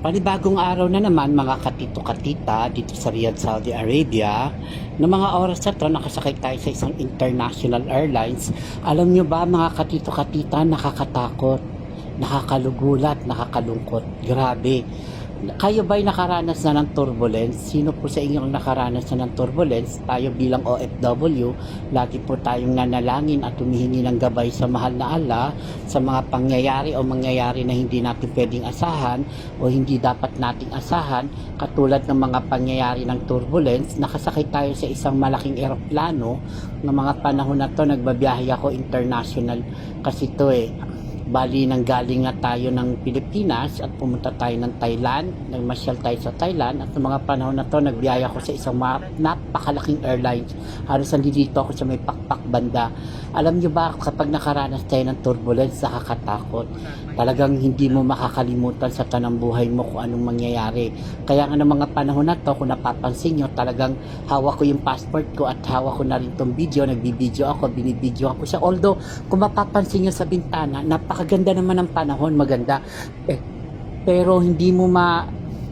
Panibagong araw na naman mga katito-katita dito sa Riyadh, Saudi Arabia. Na mga oras na to, nakasakay tayo sa isang international airlines. Alam nyo ba mga katito-katita, nakakatakot, nakakalugulat, nakakalungkot. Grabe. Kayo ba'y nakaranas na ng turbulence? Sino po sa inyo ang nakaranas na ng turbulence? Tayo bilang OFW, lagi po tayong nanalangin at humihingi ng gabay sa mahal na Allah sa mga pangyayari o mangyayari na hindi natin pwedeng asahan o hindi dapat nating asahan, katulad ng mga pangyayari ng turbulence. Nakasakay tayo sa isang malaking eroplano ng mga panahon na to, nagbabiyahe ako international kasi to Bali, nanggaling nga tayo ng Pilipinas at pumunta tayo ng Thailand. Nagmasyal tayo sa Thailand at ng mga panahon na to, nagbiyaya ako sa isang napakalaking airlines. Halos nandito ako sa may pakpak banda. Alam nyo ba, kapag nakaranas tayo ng turbulence, nakakatakot. Talagang hindi mo makakalimutan sa tanang buhay mo kung anong mangyayari. Kaya nga ng mga panahon na to, kung napapansin nyo, talagang hawak ko yung passport ko at hawak ko na rin tong video. Nagbibideo ako, binibideo ako siya. Although, kung mapapansin nyo sa bintana, napakaganda naman ng panahon, maganda. Pero hindi mo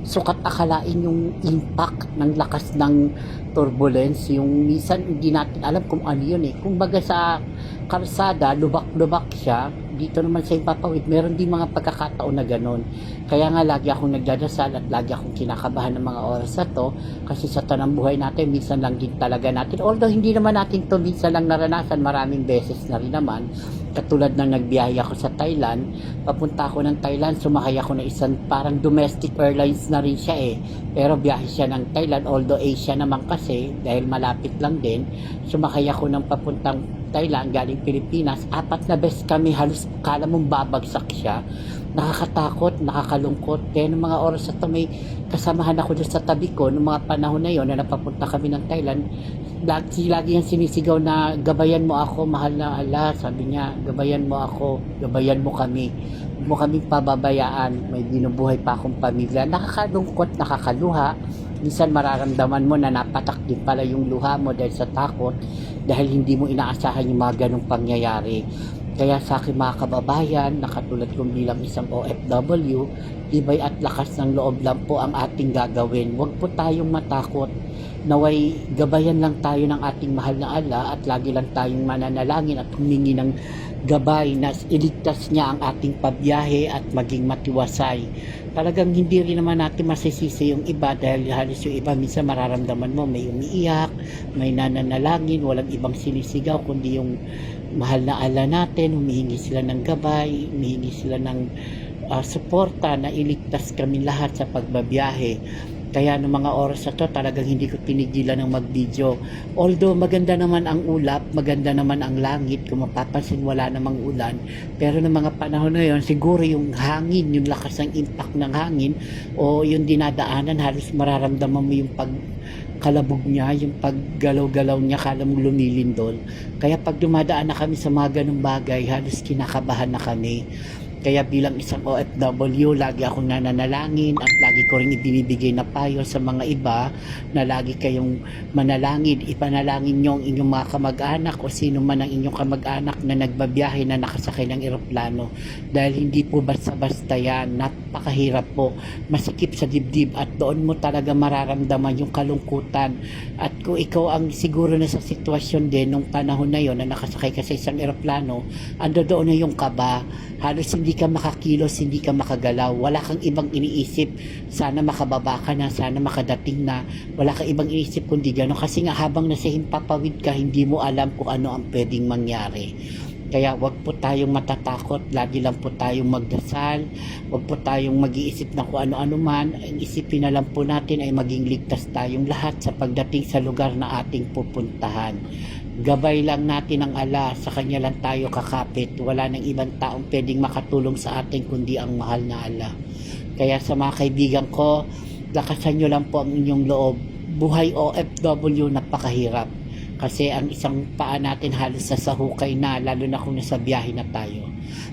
sukat akalain yung impact ng lakas ng turbulence. Yung minsan hindi natin alam kung ano yun Kung baga sa kalsada, lubak-lubak siya, dito naman sa Impapawid, meron din mga pagkakataon na ganun. Kaya nga lagi akong nagdadasal at lagi akong kinakabahan ng mga oras na to, kasi sa tanang buhay natin, minsan lang din talaga natin. Although hindi naman natin to minsan lang naranasan, maraming beses na rin naman. Katulad na nagbiyahe ako sa Thailand, papunta ako ng Thailand, sumakay ako ng isang parang domestic airlines na rin siya Pero biyahe siya ng Thailand, although Asia naman kasi, dahil malapit lang din, sumakay ako ng papuntang Thailand, galing Pilipinas. 4 na beses kami, halos kala mong babagsak siya. Nakakatakot, nakakalungkot. Kaya ng mga oras na may kasamahan ako dyan sa tabi ko, ng mga panahon na yon na napapunta kami ng Thailand, lagi yung sinisigaw na gabayan mo ako, mahal na Allah. Sabi niya, gabayan mo ako, gabayan mo kami. Huwag mo kaming pababayaan. May binubuhay pa akong pamilya. Nakakalungkot, nakakaluha. Minsan mararamdaman mo na napatak din pala yung luha mo dahil sa takot, dahil hindi mo inaasahan yung mga ganong pangyayari. Kaya sa akin mga kababayan, nakatulad kong bilang isang OFW, ibay at lakas ng loob lang po ang ating gagawin. Huwag po tayong matakot. Naway gabayan lang tayo ng ating mahal na Allah at lagi lang tayong mananalangin at humingi ng gabay na iligtas niya ang ating pabiyahe at maging matiwasay. Talagang hindi rin naman natin masisisi yung iba, dahil halos yung iba minsan mararamdaman mo may umiiyak, may nananalangin, walang ibang sinisigaw kundi yung mahal na Allah natin. Humihingi sila ng gabay, humihingi sila ng suporta na iligtas kami lahat sa pagbabiyahe. Kaya ng mga oras na to, talagang hindi ko pinigilan ng mag-video. Although maganda naman ang ulap, maganda naman ang langit, kung mapapansin wala namang ulan. Pero ng mga panahon na yun, siguro yung hangin, yung lakas ng impact ng hangin, o yung dinadaanan, halos mararamdaman mo yung pagkalabog niya, yung paggalaw-galaw niya, kala mong lumilindol. Kaya pag dumadaan na kami sa mga ganung bagay, halos kinakabahan na kami. Kaya bilang isang OFW, lagi akong nananalangin at lagi ko rin ibinibigay na payo sa mga iba na lagi kayong manalangin. Ipanalangin nyo ang inyong mga kamag-anak o sino man ang inyong kamag-anak na nagbabiyahe na nakasakay ng eroplano. Dahil hindi po basta-basta yan. Napakahirap po. Masikip sa dibdib at doon mo talaga mararamdaman yung kalungkutan. At kung ikaw ang siguro na sa sitwasyon din nung panahon na yon na nakasakay ka sa isang eroplano, ando doon na yung kaba. Halos hindi ka makakilos, hindi ka makagalaw, wala kang ibang iniisip, sana makababa ka na, sana makadating na, wala kang ibang iniisip kundi gano'n, kasi nga habang nasa Himpapawid ka, hindi mo alam kung ano ang pwedeng mangyari. Kaya wag po tayong matatakot, lagi lang po tayong magdasal, wag po tayong mag-iisip na kung ano-ano man. Ang isipin na lang po natin ay maging ligtas tayong lahat sa pagdating sa lugar na ating pupuntahan. Gabay lang natin ang Allah, sa Kanya lang tayo kakapit. Wala nang ibang taong pwedeng makatulong sa atin kundi ang mahal na Allah. Kaya sa mga kaibigan ko, lakasan nyo lang po ang inyong loob. Buhay OFW, napakahirap. Kasi ang isang paa natin halos sa hukay na, lalo na kung nasa biyahe na tayo.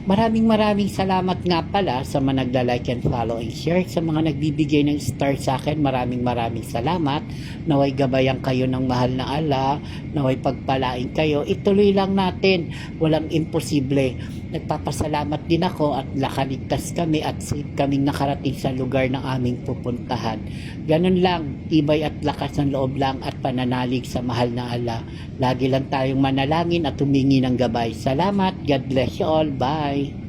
Maraming salamat nga pala sa mga nagla-like and follow and share, sa mga nagbibigay ng star sa akin. Maraming salamat. Naway gabayan kayo ng mahal na Allah, naway pagpalain kayo. Ituloy lang natin, walang imposible. Nagpapasalamat din ako at nakaligtas kami at safe kaming nakarating sa lugar ng aming pupuntahan. Ganun lang, tibay at lakas ng loob lang at pananalig sa mahal na Allah. Lagi lang tayong manalangin at humingi ng gabay. Salamat, God bless you all, bye!